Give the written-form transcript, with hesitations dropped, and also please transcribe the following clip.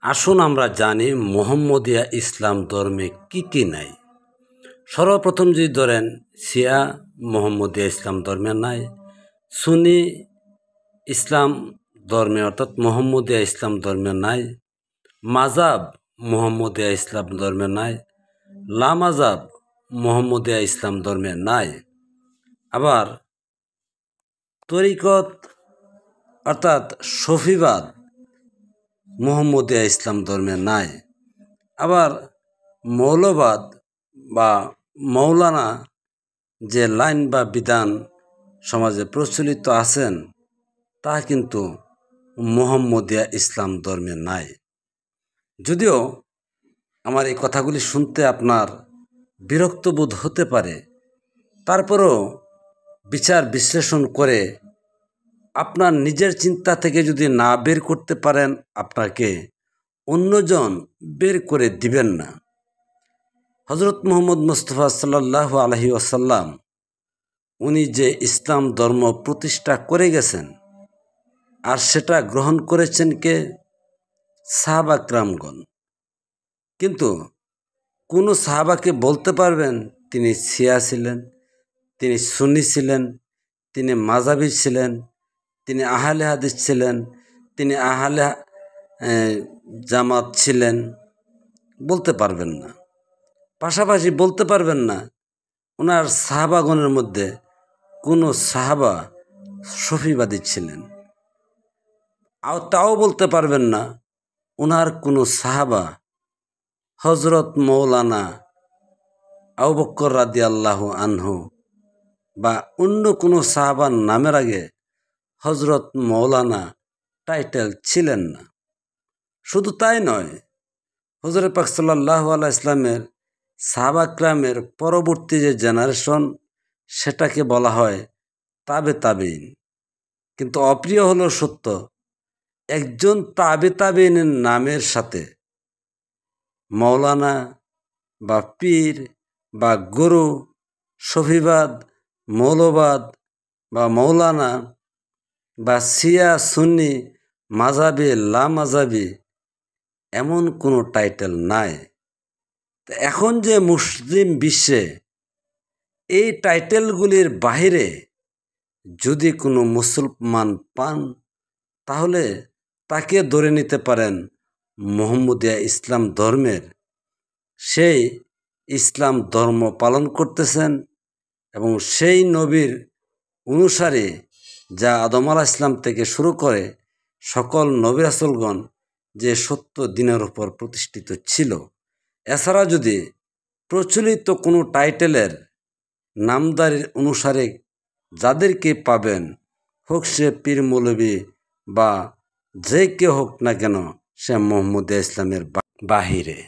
আসুন আমরা জানি মোহাম্মদিয়া ইসলাম ধর্মে কি কি নাই। সর্বপ্রথম যদি ধরেন শিয়া মোহাম্মদিয়া ইসলাম ধর্মে নাই, সুন্নি ইসলাম ধর্মে অর্থাৎ মোহাম্মদিয়া ইসলাম ধর্মে নাই, মাজাব মোহাম্মদিয়া ইসলাম ধর্মে নাই, লামাজাব মোহাম্মদিয়া ইসলাম ধর্মে নাই। আবার তরিকত অর্থাৎ সফিবাদ মোহাম্মদিয়া ইসলাম ধর্মে নাই। আবার মৌলবাদ বা মৌলানা যে লাইন বা বিধান সমাজে প্রচলিত আছেন তা কিন্তু মোহাম্মদিয়া ইসলাম ধর্মে নাই। যদিও আমার এই কথাগুলি শুনতে আপনার বিরক্ত বোধ হতে পারে, তারপরও বিচার বিশ্লেষণ করে আপনার নিজের চিন্তা থেকে যদি না বের করতে পারেন, আপনাকে অন্যজন বের করে দিবেন না। হজরত মুহাম্মদ মুস্তাফা সাল্লাল্লাহু আলাইহি ওয়াসাল্লাম উনি যে ইসলাম ধর্ম প্রতিষ্ঠা করে গেছেন, আর সেটা গ্রহণ করেছেন কে? সাহাবা কিরামগণ। কিন্তু কোনো সাহাবাকে বলতে পারবেন তিনি শিয়া ছিলেন, তিনি সুন্নি ছিলেন, তিনি মাযহাবী ছিলেন, তিনি আহলে হাদিস ছিলেন, তিনি আহলে জামাত ছিলেন? বলতে পারবেন না। পাশাপাশি বলতে পারবেন না ওনার সাহাবাগণের মধ্যে কোনো সাহাবা সফিবাদী ছিলেন। তাও বলতে পারবেন না ওনার কোনো সাহাবা হজরত মৌলানা আবু বকর রাদিয়াল্লাহু আনহু বা অন্য কোনো সাহাবার নামের আগে হজরত মৌলানা টাইটেল ছিলেন না। শুধু তাই নয়, হুজুরে পাক সাল্লাল্লাহু আলাইহি ইসলামের সাহাবা কিরামের পরবর্তী যে জেনারেশন, সেটাকে বলা হয় তাবে তাবেইন। কিন্তু অপ্রিয় হলো সত্য, একজন তাবে তাবেইনের নামের সাথে মৌলানা বা পীর বা গুরু, সফিবাদ, মৌলবাদ বা মৌলানা বা শিয়া সুন্নি মাযহাবী লামাযহাবী এমন কোনো টাইটেল নাই। এখন যে মুসলিম বিশ্বে এই টাইটেলগুলির বাহিরে যদি কোনো মুসলমান পান, তাহলে তাকে ধরে নিতে পারেন মোহাম্মদিয়া ইসলাম ধর্মের। সেই ইসলাম ধর্ম পালন করতেছেন এবং সেই নবীর অনুসারে যা আদম আলাইহিস সালাম থেকে শুরু করে সকল নবী রাসূলগণ যে সত্য দিনের উপর প্রতিষ্ঠিত ছিল। এছাড়া যদি প্রচলিত কোনো টাইটেলের নামদারির অনুসারে যাদেরকে পাবেন, হোক সে পীর মৌলবী বা যে কেউ হোক না কেন, সে মোহাম্মদিয়া ইসলামের বাহিরে।